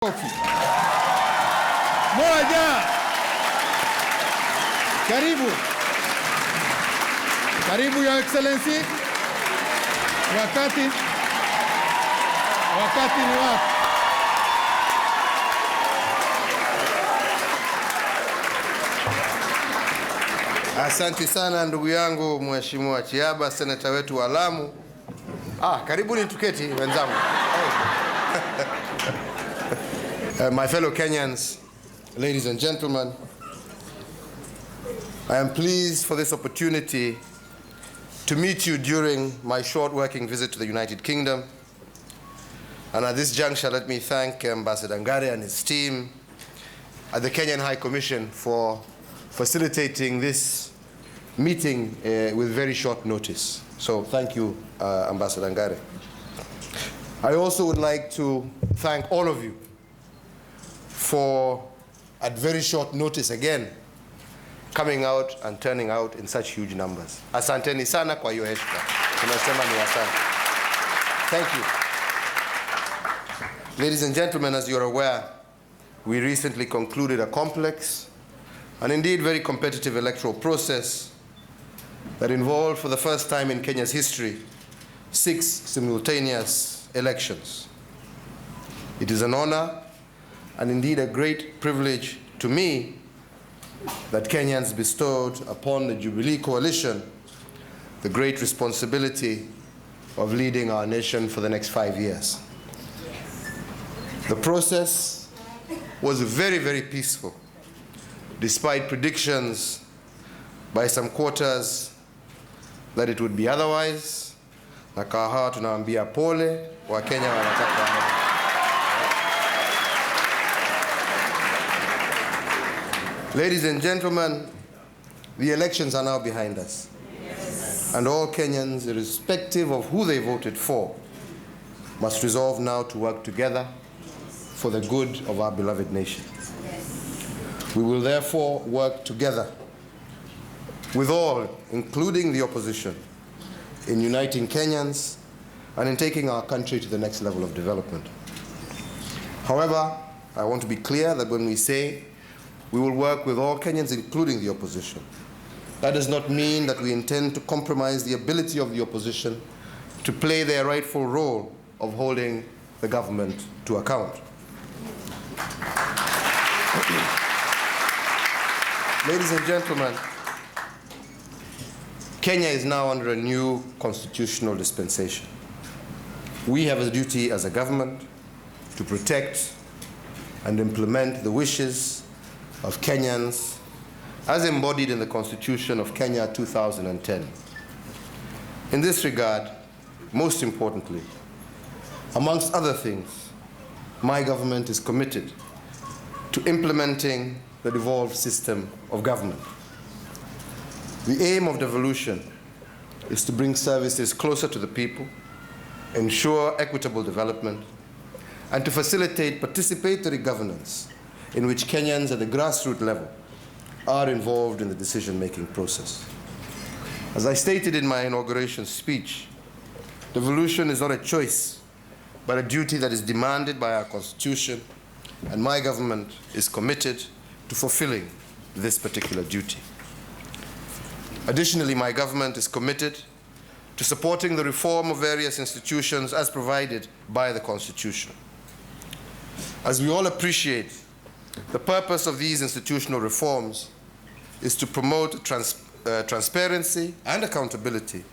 Moja. Karibu. Karibu, Your Excellency. Wakati ni wako. Asante sana ndugu yangu Mheshimiwa Chiaba, seneta wetu wa Lamu. Karibuni tuketi wenzangu. My fellow Kenyans, ladies and gentlemen, I am pleased for this opportunity to meet you during my short working visit to the United Kingdom. And at this juncture, let me thank Ambassador Ngare and his team at the Kenyan High Commission for facilitating this meeting with very short notice. So thank you, Ambassador Ngare. I also would like to thank all of you for, at very short notice again, coming out and turning out in such huge numbers. Asanteni sana kwa hiyo heshima. Tunasema ni asante. Thank you. Ladies and gentlemen, as you're aware, we recently concluded a complex and indeed very competitive electoral process that involved, for the first time in Kenya's history, 6 simultaneous elections. It is an honor and indeed a great privilege to me that Kenyans bestowed upon the Jubilee Coalition the great responsibility of leading our nation for the next 5 years. The process was very, very peaceful, despite predictions by some quarters that it would be otherwise. Na kahawa tunaambia pole, wa Kenya wanataka. Ladies and gentlemen, the elections are now behind us. Yes. And all Kenyans, irrespective of who they voted for, must resolve now to work together for the good of our beloved nation. Yes. We will therefore work together with all, including the opposition, in uniting Kenyans and in taking our country to the next level of development. However, I want to be clear that when we say we will work with all Kenyans, including the opposition, that does not mean that we intend to compromise the ability of the opposition to play their rightful role of holding the government to account. Ladies and gentlemen, Kenya is now under a new constitutional dispensation. We have a duty as a government to protect and implement the wishes of Kenyans as embodied in the Constitution of Kenya 2010. In this regard, most importantly, amongst other things, my government is committed to implementing the devolved system of government. The aim of devolution is to bring services closer to the people, ensure equitable development, and to facilitate participatory governance in which Kenyans at the grassroots level are involved in the decision-making process. As I stated in my inauguration speech, devolution is not a choice, but a duty that is demanded by our Constitution, and my government is committed to fulfilling this particular duty. Additionally, my government is committed to supporting the reform of various institutions as provided by the Constitution. As we all appreciate, the purpose of these institutional reforms is to promote transparency and accountability,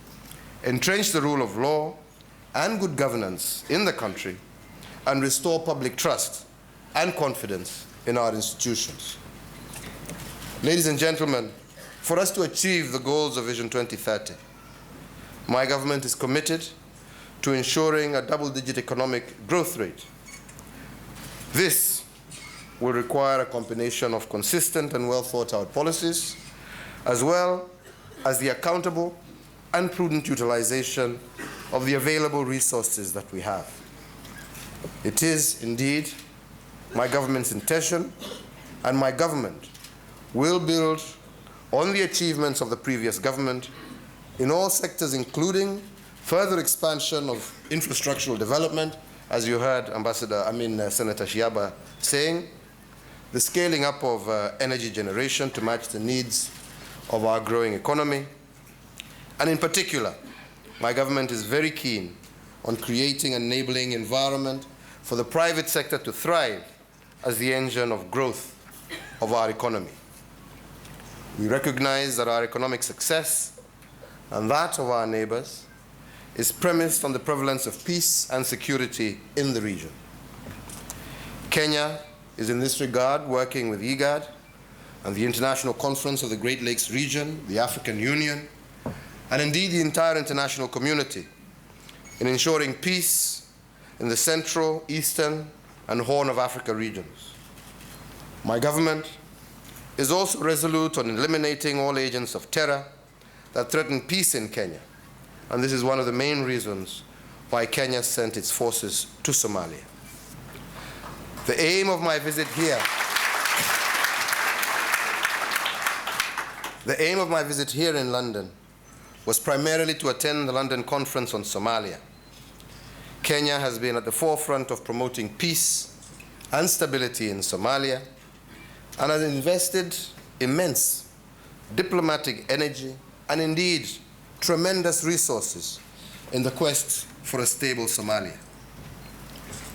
entrench the rule of law and good governance in the country, and restore public trust and confidence in our institutions. Ladies and gentlemen, for us to achieve the goals of Vision 2030, my government is committed to ensuring a double-digit economic growth rate. This will require a combination of consistent and well-thought-out policies, as well as the accountable and prudent utilization of the available resources that we have. It is indeed my government's intention, and my government will build on the achievements of the previous government in all sectors, including further expansion of infrastructural development as you heard Senator Shiaba saying, the scaling up of energy generation to match the needs of our growing economy. And in particular, my government is very keen on creating an enabling environment for the private sector to thrive as the engine of growth of our economy. We recognize that our economic success and that of our neighbors is premised on the prevalence of peace and security in the region. Kenya is in this regard working with IGAD and the International Conference of the Great Lakes region, the African Union, and indeed the entire international community in ensuring peace in the Central, Eastern, and Horn of Africa regions. My government is also resolute on eliminating all agents of terror that threaten peace in Kenya, and this is one of the main reasons why Kenya sent its forces to Somalia. The aim of my visit here in London was primarily to attend the London Conference on Somalia. Kenya has been at the forefront of promoting peace and stability in Somalia and has invested immense diplomatic energy and indeed tremendous resources in the quest for a stable Somalia.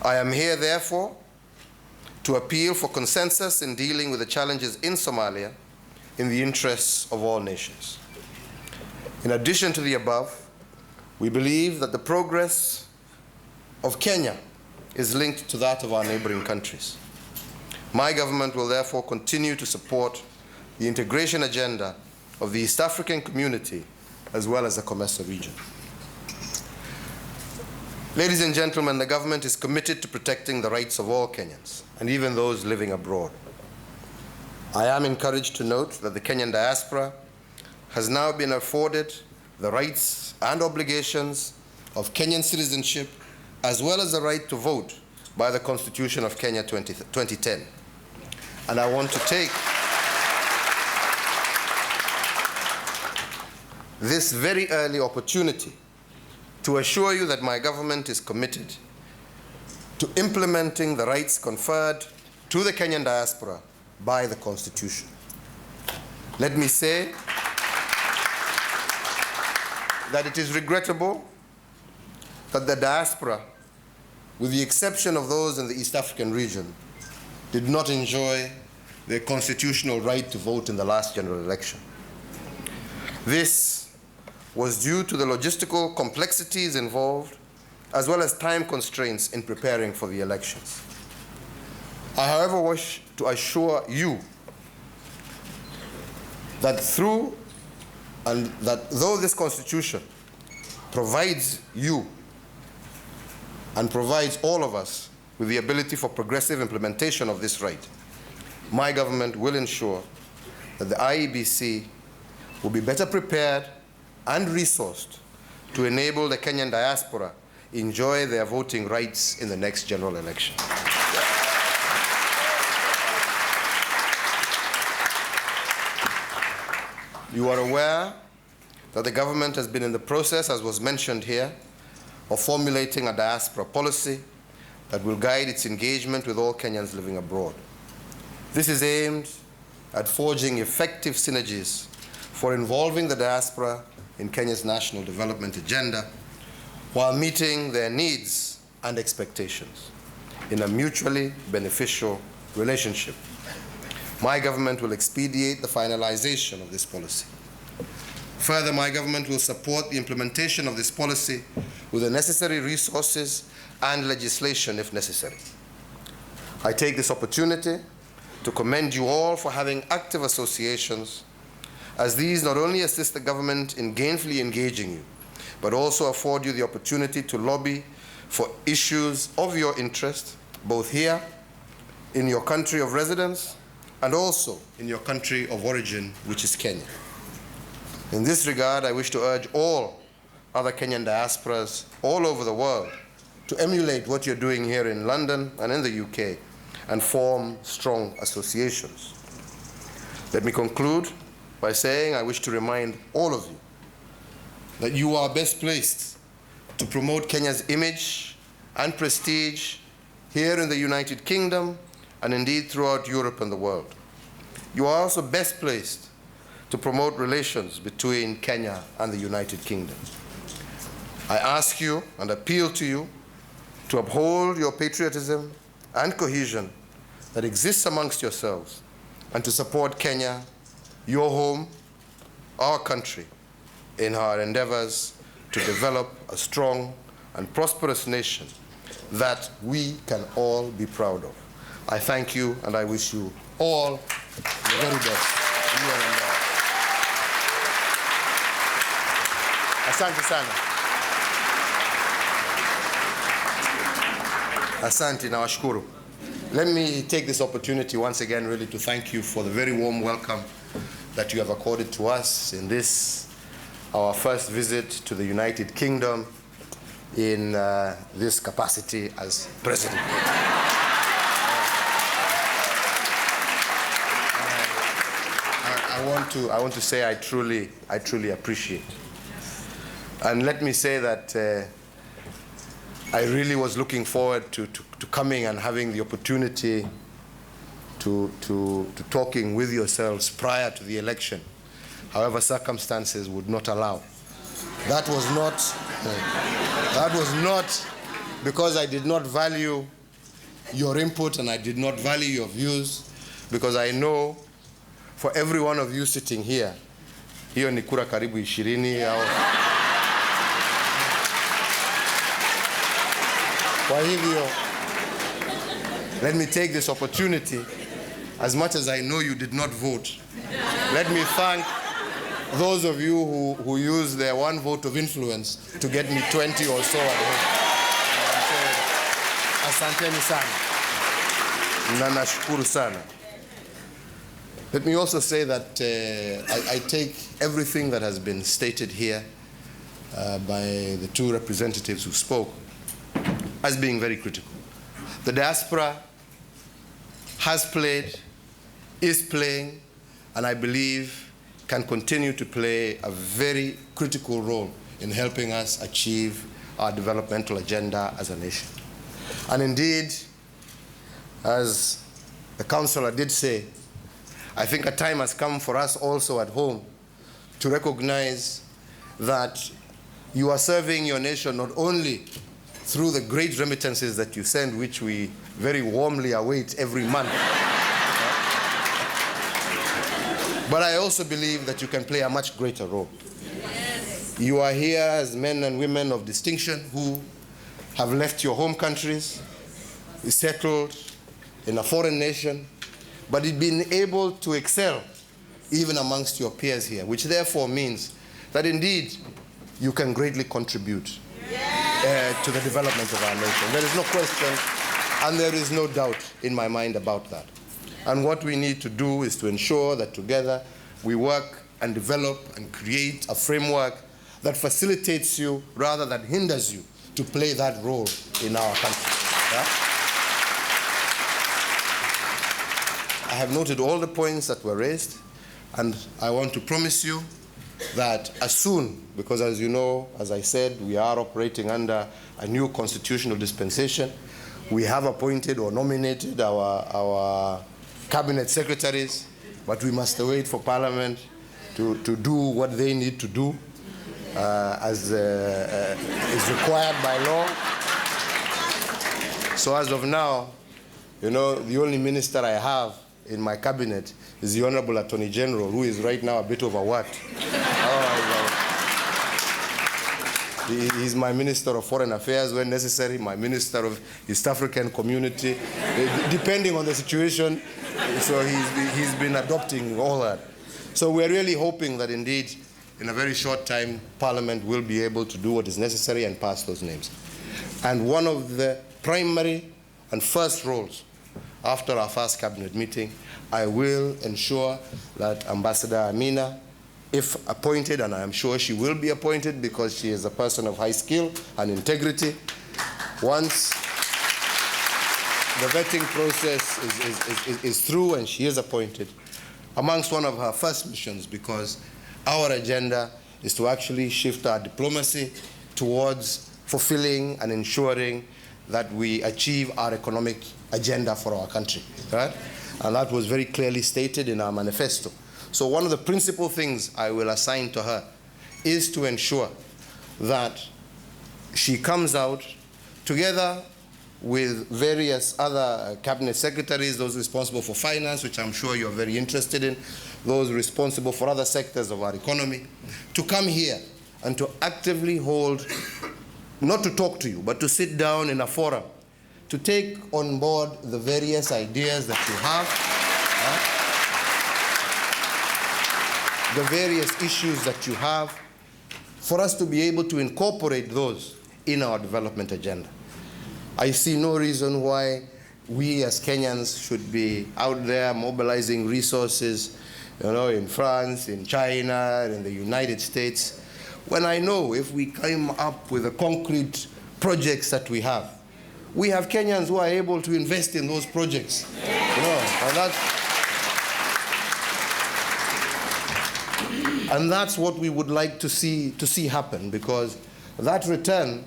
I am here, therefore, to appeal for consensus in dealing with the challenges in Somalia in the interests of all nations. In addition to the above, we believe that the progress of Kenya is linked to that of our neighboring countries. My government will therefore continue to support the integration agenda of the East African community as well as the COMESA region. Ladies and gentlemen, the government is committed to protecting the rights of all Kenyans and even those living abroad. I am encouraged to note that the Kenyan diaspora has now been afforded the rights and obligations of Kenyan citizenship as well as the right to vote by the Constitution of Kenya 2010. And I want to take this very early opportunity to assure you that my government is committed to implementing the rights conferred to the Kenyan diaspora by the Constitution. Let me say that it is regrettable that the diaspora, with the exception of those in the East African region, did not enjoy their constitutional right to vote in the last general election. This was due to the logistical complexities involved, as well as time constraints in preparing for the elections. I, however, wish to assure you that though this Constitution provides you and provides all of us with the ability for progressive implementation of this right, my government will ensure that the IEBC will be better prepared and resourced to enable the Kenyan diaspora enjoy their voting rights in the next general election. You are aware that the government has been in the process, as was mentioned here, of formulating a diaspora policy that will guide its engagement with all Kenyans living abroad. This is aimed at forging effective synergies for involving the diaspora in Kenya's national development agenda while meeting their needs and expectations in a mutually beneficial relationship. My government will expedite the finalization of this policy. Further, my government will support the implementation of this policy with the necessary resources and legislation if necessary. I take this opportunity to commend you all for having active associations, as these not only assist the government in gainfully engaging you, but also afford you the opportunity to lobby for issues of your interest, both here, in your country of residence, and also in your country of origin, which is Kenya. In this regard, I wish to urge all other Kenyan diasporas all over the world to emulate what you're doing here in London and in the UK and form strong associations. Let me conclude by saying I wish to remind all of you that you are best placed to promote Kenya's image and prestige here in the United Kingdom and indeed throughout Europe and the world. You are also best placed to promote relations between Kenya and the United Kingdom. I ask you and appeal to you to uphold your patriotism and cohesion that exists amongst yourselves and to support Kenya, your home, our country, in our endeavors to develop a strong and prosperous nation that we can all be proud of. I thank you and I wish you all the very best. Asante sana. Asante na washukuru. Let me take this opportunity once again really to thank you for the very warm welcome that you have accorded to us in this, our first visit to the United Kingdom in this capacity as president. I want to say I truly appreciate. And let me say that I really was looking forward to coming and having the opportunity to talking with yourselves prior to the election. However, circumstances would not allow. That was not because I did not value your input and I did not value your views, because I know for every one of you sitting here, hiyo ni kura karibu 20 au kwa hivyo, let me take this opportunity, as much as I know you did not vote, let me thank those of you who use their one vote of influence to get me 20 or so at home. Asanteni sana. Na nashukuru sana. Let me also say that I take everything that has been stated here by the two representatives who spoke as being very critical. The diaspora has played, is playing, and I believe can continue to play a very critical role in helping us achieve our developmental agenda as a nation. And indeed, as the councillor did say, I think a time has come for us also at home to recognize that you are serving your nation not only through the great remittances that you send, which we very warmly await every month, but I also believe that you can play a much greater role. Yes. You are here as men and women of distinction who have left your home countries, settled in a foreign nation, but you've been able to excel even amongst your peers here, which therefore means that indeed you can greatly contribute to the development of our nation. There is no question and there is no doubt in my mind about that. And what we need to do is to ensure that together we work and develop and create a framework that facilitates you rather than hinders you to play that role in our country. Yeah? I have noted all the points that were raised, and I want to promise you that as soon, because as you know, as I said, we are operating under a new constitutional dispensation. We have appointed or nominated our cabinet secretaries, but we must wait for Parliament to do what they need to do as is required by law. So as of now, you know, the only minister I have in my cabinet is the Honorable Attorney General, who is right now a bit of a what? He's my Minister of Foreign Affairs when necessary, my Minister of East African Community, depending on the situation. So he's been adopting all that. So we're really hoping that indeed, in a very short time, Parliament will be able to do what is necessary and pass those names. And one of the primary and first roles after our first cabinet meeting, I will ensure that Ambassador Amina, if appointed, and I am sure she will be appointed because she is a person of high skill and integrity, once the vetting process is through and she is appointed, amongst one of her first missions, because our agenda is to actually shift our diplomacy towards fulfilling and ensuring that we achieve our economic agenda for our country, right? And that was very clearly stated in our manifesto. So one of the principal things I will assign to her is to ensure that she comes out together with various other cabinet secretaries, those responsible for finance, which I'm sure you're very interested in, those responsible for other sectors of our economy, to come here and to actively hold, not to talk to you, but to sit down in a forum, to take on board the various ideas that you have, the various issues that you have, for us to be able to incorporate those in our development agenda. I see no reason why we as Kenyans should be out there mobilizing resources, in France, in China, in the United States, when I know if we come up with the concrete projects that we have Kenyans who are able to invest in those projects. And that's what we would like to see happen, because that return,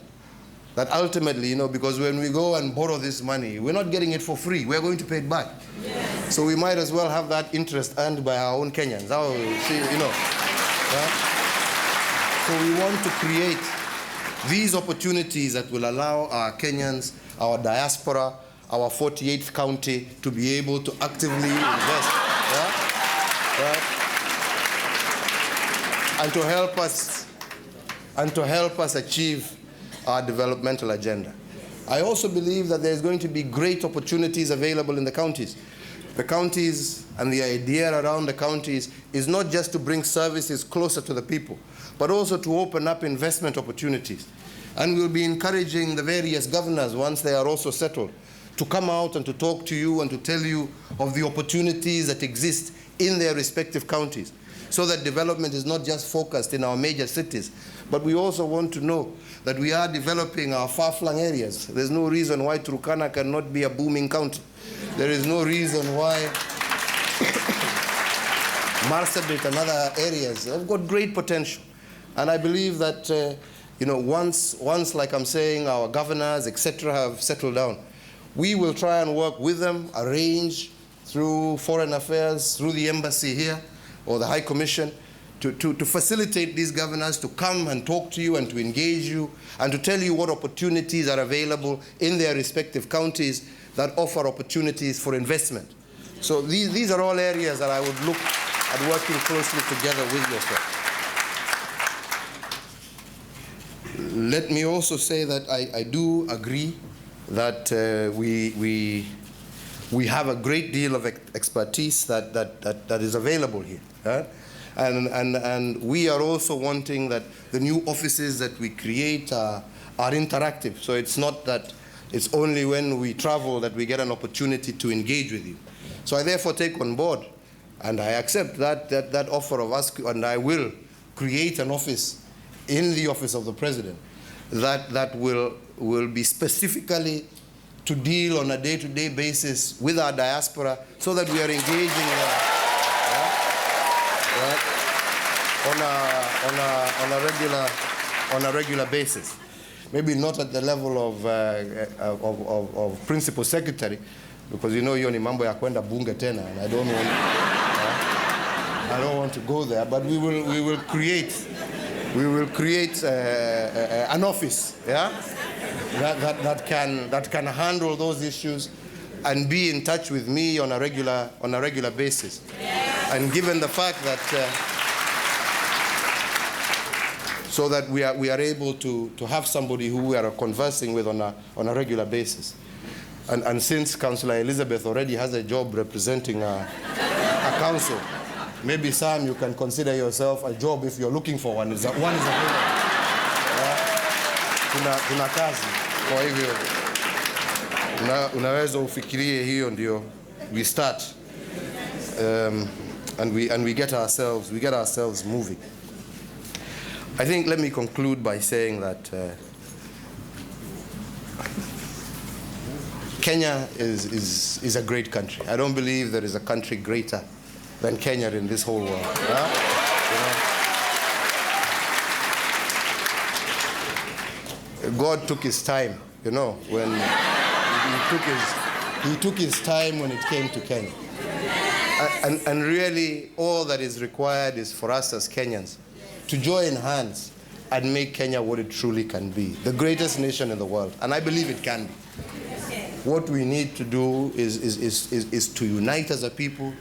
that ultimately, because when we go and borrow this money, we're not getting it for free. We're going to pay it back. Yes. So we might as well have that interest earned by our own Kenyans. So we want to create these opportunities that will allow our Kenyans, our diaspora, our 48th county to be able to actively invest. And to help us achieve our developmental agenda. I also believe that there's going to be great opportunities available in the counties. The counties and the idea around the counties is not just to bring services closer to the people, but also to open up investment opportunities. And we'll be encouraging the various governors, once they are also settled, to come out and to talk to you and to tell you of the opportunities that exist in their respective counties, so that development is not just focused in our major cities, but we also want to know that we are developing our far-flung areas. There's no reason why Turkana cannot be a booming county. There is no reason why Marsabit and other areas have got great potential. And I believe that, once, like I'm saying, our governors, etc., have settled down, we will try and work with them, arrange through Foreign Affairs, through the embassy here, or the High Commission, to facilitate these governors to come and talk to you and to engage you and to tell you what opportunities are available in their respective counties that offer opportunities for investment. So these are all areas that I would look at working closely together with yourself. Let me also say that I do agree that we have a great deal of expertise that is available here. And we are also wanting that the new offices that we create are interactive. So it's not that it's only when we travel that we get an opportunity to engage with you. So I therefore take on board, and I accept that offer of us, and I will create an office in the office of the President that will be specifically to deal on a day-to-day basis with our diaspora, so that we are engaging on a regular basis. Maybe not at the level of principal secretary, because hiyo ni mambo ya kwenda bunge tena, and I don't want to go there. But we will create an office, that can handle those issues and be in touch with me on a regular basis. And given the fact that so that we are able to have somebody who we are conversing with on a regular basis. And since Councillor Elizabeth already has a job representing a council, maybe Sam, you can consider yourself a job if you're looking for one. One is available. Kuna kazi. Kwa hivyo unaweza ufikirie hiyo ndio we start, and we get ourselves moving. I think, let me conclude by saying that Kenya is a great country. I don't believe there is a country greater than Kenya in this whole world. God took his time, you know, when he took his time when it came to Kenya. And really, all that is required is for us as Kenyans to join hands and make Kenya what it truly can be, the greatest nation in the world. And I believe it can be. What we need to do is to unite as a people,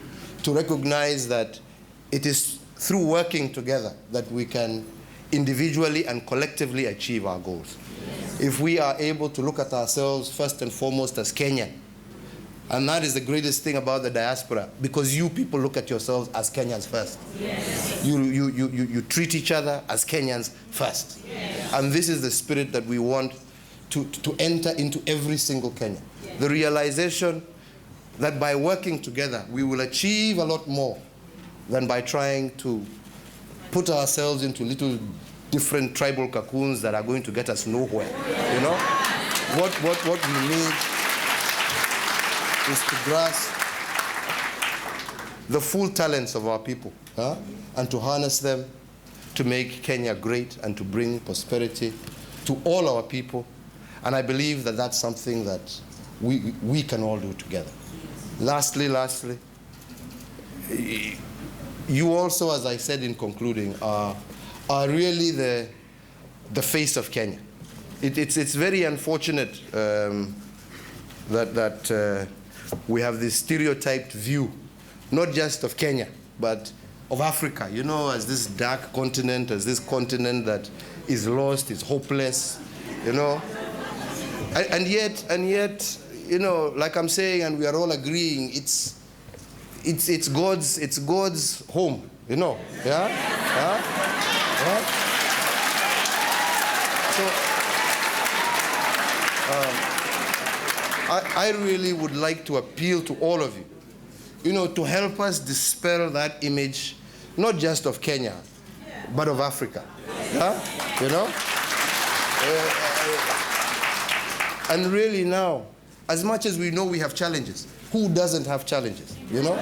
to recognize that it is through working together that we can individually and collectively achieve our goals. If we are able to look at ourselves first and foremost as Kenyan, and that is the greatest thing about the diaspora, because you people look at yourselves as Kenyans first. Yes. You treat each other as Kenyans first. Yes. And this is the spirit that we want to enter into every single Kenyan. Yes. The realization that by working together, we will achieve a lot more than by trying to put ourselves into little different tribal cocoons that are going to get us nowhere. You know? What we need is to grasp the full talents of our people, and to harness them to make Kenya great and to bring prosperity to all our people. And I believe that that's something that we can all do together. Lastly, you also, as I said in concluding, are really the face of Kenya. It's very unfortunate that we have this stereotyped view, not just of Kenya, but of Africa, you know, as this dark continent, as this continent that is lost, is hopeless, you know. And yet, you know, like I'm saying, and we are all agreeing, it's God's home, you know. Yeah? Yeah? I really would like to appeal to all of you, you know, to help us dispel that image, not just of Kenya, but of Africa. Yeah? You know? And really now, as much as we know we have challenges, who doesn't have challenges? You know?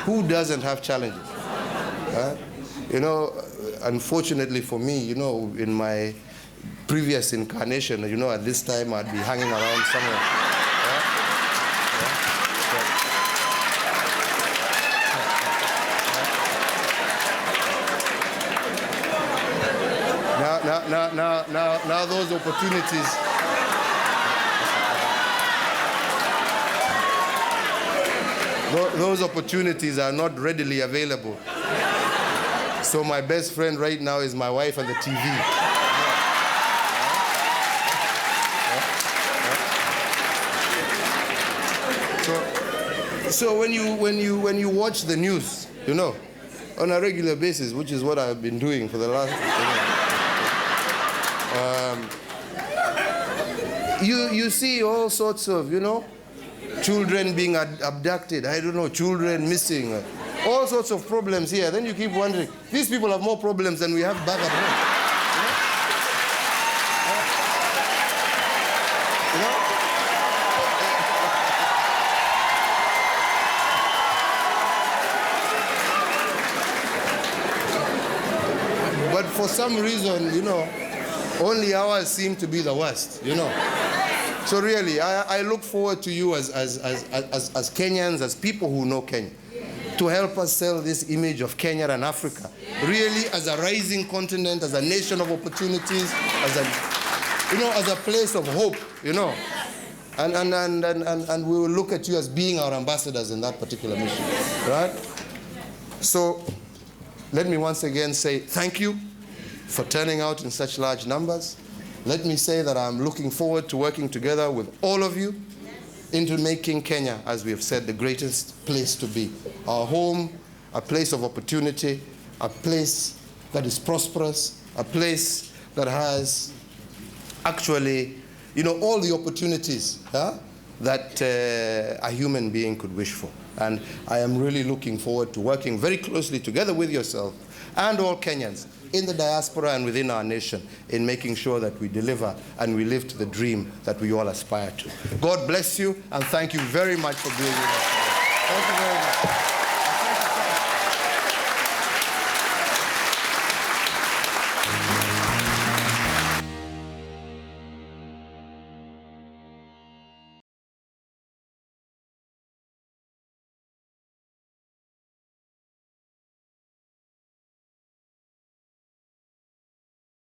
Who doesn't have challenges? You know, unfortunately for me, you know, in my previous incarnation, you know, at this time I'd be hanging around somewhere. Now those opportunities, those opportunities are not readily available. So my best friend right now is my wife and the TV. So when you watch the news, you know, on a regular basis, which is what I've been doing for the last, you see all sorts of, you know, children being abducted, I don't know, children missing, all sorts of problems here. Then you keep wondering, these people have more problems than we have back at home. But for some reason, you know, only ours seem to be the worst, you know. So really, I look forward to you as Kenyans, as people who know Kenya, to help us sell this image of Kenya and Africa, really as a rising continent, as a nation of opportunities, as a, you know, as a place of hope, you know. And we will look at you as being our ambassadors in that particular mission, right? So let me once again say thank you for turning out in such large numbers. Let me say that I'm looking forward to working together with all of you into making Kenya, as we have said, the greatest place to be. Our home, a place of opportunity, a place that is prosperous, a place that has actually, you know, all the opportunities that a human being could wish for. And I am really looking forward to working very closely together with yourself and all Kenyans in the diaspora and within our nation in making sure that we deliver and we live to the dream that we all aspire to. God bless you, and thank you very much for being with us.